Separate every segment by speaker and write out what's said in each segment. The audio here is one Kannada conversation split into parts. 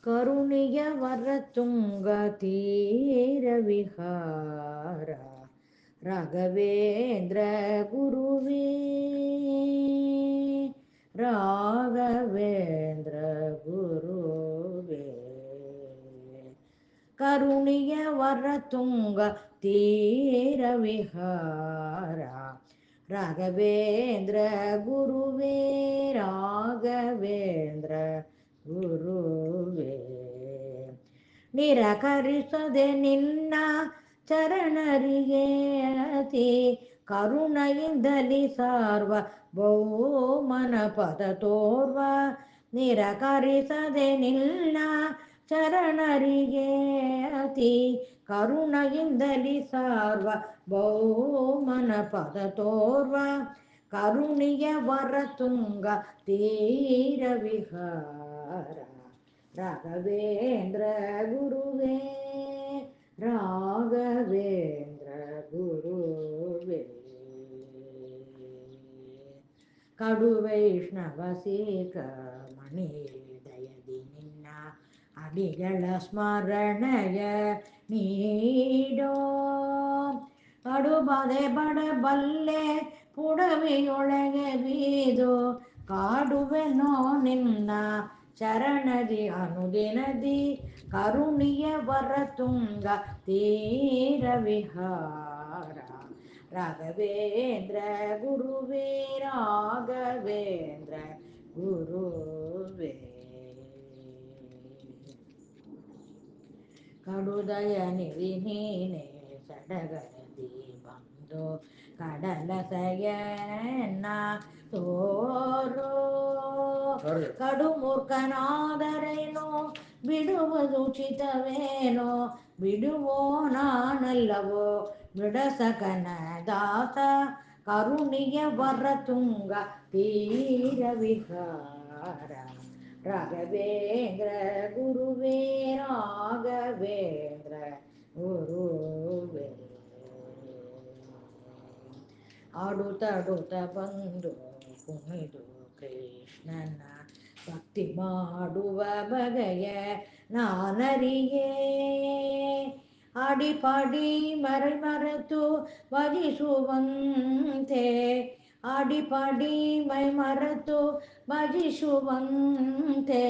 Speaker 1: ಕರುಣಿಯ ವರತುಂಗ ತೀರ ವಿಹಾರ ರಾಘವೇಂದ್ರ ಗುರುವೇ ರಾಘವೇಂದ್ರ ಗುರುವೇ ಕರುಣಿಯ ವರತುಂಗ ತೀರ ವಿಹಾರ ರಾಘವೇಂದ್ರ ಗುರುವೇ ರಾಘವೇಂದ್ರ ಗುರುವೇ ನಿರಾಕರಿಸದೆ ನಿನ್ನ ಚರಣರಿಗೆ ಅತಿ ಕರುಣೆಯಿಂದಲಿ ಸಾರ್ವ ಬಹುಮನ ಪದ ತೋರ್ವ ನಿರಾಕರಿಸದೆ ನಿನ್ನ ಚರಣರಿಗೆ ಅತಿ ಕರುಣೆಯಿಂದಲಿ ಸಾರ್ವ ಬಹುಮನ ಪದ ತೋರ್ವ ಕರುಣಿಯ ವರತುಂಗ ತೀರ ವಿಹಾರ ರಾಘವೇಂದ್ರ ಗುರುವೇ ರಾಘವೇಂದ್ರ ಗುರುವೇ ಕಡು ವೈಷ್ಣವ ಸೇಕ ಮಣಿ ದಯದಿ ನಿನ್ನ ಅಡಿಗಳ ಸ್ಮರಣೆಯ ನೀಡೋ ಕಡು ಬದೆ ಬಡಬಲ್ಲೆ ಪುಡವಿಯೊಳಗೆ ಬೀದು ಕಾಡುವೆನೋ ನಿನ್ನ ಚರಣದಿ ಅನುದಿನದಿ ಕರುಣಿಯ ವರತುಂಗ ತೀರ ವಿಹಾರ ರಾಘವೇಂದ್ರ ಗುರುವೇ ರಾಘವೇಂದ್ರ ಗುರುವೇ ಕಡುದಯ ನಿಧಿ ನೀನೆ ಸಡಗರದಿ ಬಂದು ಕಡಲ ಸಯನ ತೋರೋ ಕಡು ಮೂರ್ಖನಾದರೇನೋ ಬಿಡುವುದು ಉಚಿತವೇನೋ ಬಿಡುವೋ ನಾನಲ್ಲವೋ ಬಿಡಸಕನ ದಾಸ ಕರುಣಿಯ ವರತುಂಗ ತೀರ ವಿಹಾರ ರಾಘವೇಂದ್ರ ಗುರುವೇ ರಾಘವೇಂದ್ರ ಗುರುವೇ ಆಡುತ್ತಾಡುತ್ತ ಬಂದು ಕುಣಿದು ಕೃಷ್ಣನ ಭಕ್ತಿ ಮಾಡುವ ಬಗೆಯ ನಾನರಿಯೇ ಆಡಿಪಾಡಿ ಮರೆತು ಭಜಿಸುವಂತೆ ಆಡಿಪಾಡಿ ಮರೆತು ಭಜಿಸುವಂತೆ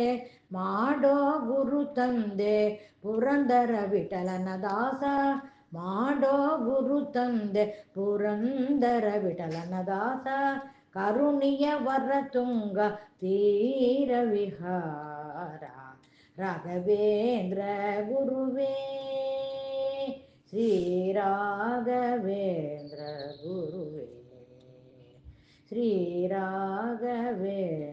Speaker 1: ಮಾಡೋ ಗುರು ತಂದೆ ಪುರಂದರ ವಿಠಲನ ದಾಸ ಮಾಡೋ ಗುರು ತಂದೆ ಪುರಂದರ ವಿಠಲನ ದಾಸ ಕರುಣಿಯ ವರತುಂಗ ತೀರ ವಿಹಾರ ರಾಘವೇಂದ್ರ ಗುರುವೇ ಶ್ರೀ ರಾಘವೇಂದ್ರ ಗುರುವೇ ಶ್ರೀ ರಾಘವೇಂದ್ರ